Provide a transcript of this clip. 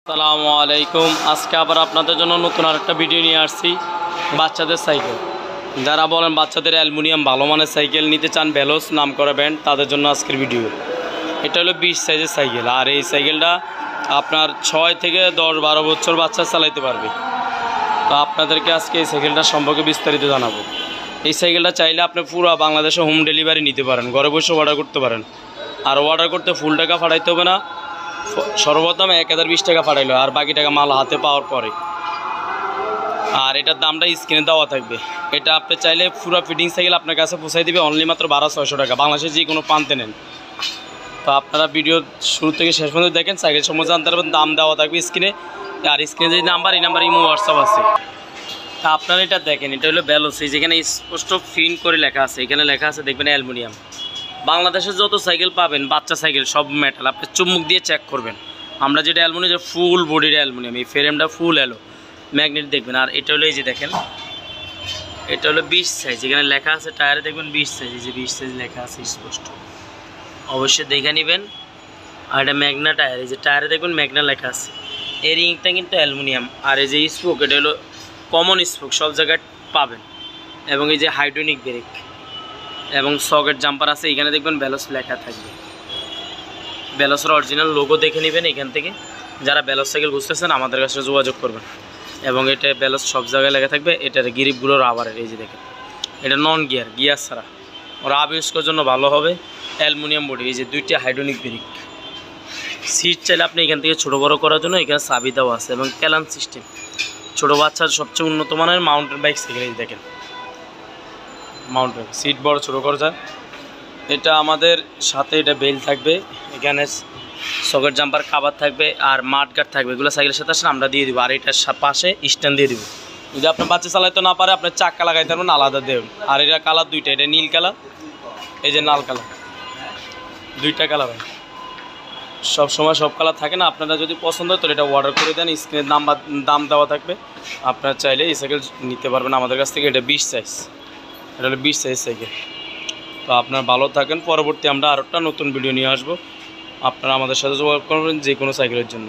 আসসালামু আলাইকুম। আজকে আবার আপনাদের জন্য নতুন আরেকটা ভিডিও নিয়ে আসছি বাচ্চাদের সাইকেল। যারা বলেন বাচ্চাদের অ্যালুমিনিয়াম ভালো মানের সাইকেল নিতে চান, ভেলোস নাম করা ব্র্যান্ড, তাদের জন্য আজকের ভিডিও। এটা হলো 20 সাইজের সাইকেল, আর এই সাইকেলটা আপনার 6 থেকে 10-12 বছর বাচ্চা চালাইতে পারবে। তো আপনাদেরকে আজকে এই সাইকেলটা সম্পর্কে বিস্তারিত জানাবো। এই সাইকেলটা চাইলে আপনি পুরো বাংলাদেশে হোম ডেলিভারি নিতে পারেন, ঘরে বসে অর্ডার করতে পারেন। আর অর্ডার করতে ফুল টাকা পাঠাইতে হবে না, সর্বপ্রথম 1020 টাকা পাঠাইলো, আর বাকি টাকা মাল হাতে পাওয়ার পরে। আর এটার দামটা স্ক্রিনে দেওয়া থাকবে। এটা আপনি চাইলে পুরো ফিটিং সাইকেল আপনার কাছে পৌঁছাই দিবে অনলি মাত্র 1200 টাকা, বাংলাদেশের যে কোনো প্রান্তে নেন। তো আপনারা ভিডিও শুরু থেকে শেষ পর্যন্ত দেখেন, সাইকেল সম্বন্ধে জানতে পারবেন। দাম দেওয়া থাকবে স্ক্রিনে, আর স্ক্রিনে যে নাম্বার, এই নাম্বার ইমো হোয়াটসঅ্যাপ আছে। তা আপনারা এটা দেখেন, এটা হলো ভেলোস। যেখানে স্পষ্ট প্রিন্ট করে লেখা আছে, এখানে লেখা আছে দেখবেন অ্যালুমিনিয়াম। বাংলাদেশে যত সাইকেল পাবেন বাচ্চা সাইকেল সব মেটাল, আপনি চুমুক দিয়ে চেক করবেন। আমরা যেটা অ্যালুমিনিয়াম, যে ফুল বডির অ্যালুমিনিয়াম, এই ফ্রেমটা ফুল এলো, ম্যাগনেট দেখবেন। আর এটা হলো এই যে দেখেন, এটা হলো 20 সাইজ, এখানে লেখা আছে টায়ারে দেখবেন 20 সাইজ, এই যে 20 সাইজ লেখা আছে স্পষ্ট, অবশ্যই দেখে নেবেন। আর এটা ম্যাগনা টায়ার, এই যে টায়ারে দেখবেন ম্যাগনা লেখা আছে। এই রিংটা কিন্তু অ্যালুমিনিয়াম। আর এই যে স্পোক, এটা হলো কমন স্পোক, সব জায়গায় পাবেন। এবং এই যে হাইড্রোলিক ব্রেক এবং সকেট জাম্পার আছে, এখানে দেখবেন ভেলোস লেখা থাকবে। ভেলোসের অরিজিনাল লোগো দেখে নেবেন এখান থেকে। যারা ভেলোস সাইকেল বুঝতেছেন আমাদের কাছে যোগাযোগ করবেন। এবং এটা ভেলোস সব জায়গায় লেখা থাকবে। এটার গ্রিপগুলো রাবারের, এই যে দেখেন, এটা নন গিয়ার, গিয়ার ছাড়া। রাব ইউজ করার জন্য ভালো হবে। অ্যালুমিনিয়াম বডি, এই যে 2টা হাইড্রোলিক ব্রেক। সিট চাইলে আপনি এখান থেকে ছোটো বড়ো করার জন্য এখানে চাবি দেওয়া আছে, এবং ক্যালান সিস্টেম। ছোটো বাচ্চার সবচেয়ে উন্নত মানের মাউন্টেন বাইক সাইকেল, এই দেখেন মাউন্টেন সিট বড় ছোটো করা যায়। এটা আমাদের সাথে এটা বেল থাকবে, এখানে সকেট জাম্পার কাভার থাকবে, আর মাড গার্ড থাকবে। এগুলো সাইকেলের সাথে আসলে আমরা দিয়ে দিব। আর এটার পাশে স্ট্যান্ড দিয়ে দিব। যদি আপনার বাচ্চা চালাইতে না পারে, আপনার চাক্কা লাগাইতে পারবেন, আলাদা দেবেন। আর এটা কালার 2টা, এটা নীল কালার, এই যে লাল কালার, 2টা কালার হয়। সব সময় সব কালার থাকে না। আপনারা যদি পছন্দ হয় তো এটা অর্ডার করে দেন, স্ক্রিনে দাম দেওয়া থাকবে। আপনারা চাইলে এই সাইকেল নিতে পারবেন আমাদের কাছ থেকে। এটা 20 সাইজ, এটা হলো 20 সাইজ সাইকেল। তো আপনারা ভালো থাকেন। পরবর্তী আমরা আরেকটা নতুন ভিডিও নিয়ে আসবো। আপনারা আমাদের সাথে যোগাযোগ করবেন যে কোনো সাইকেলের জন্য।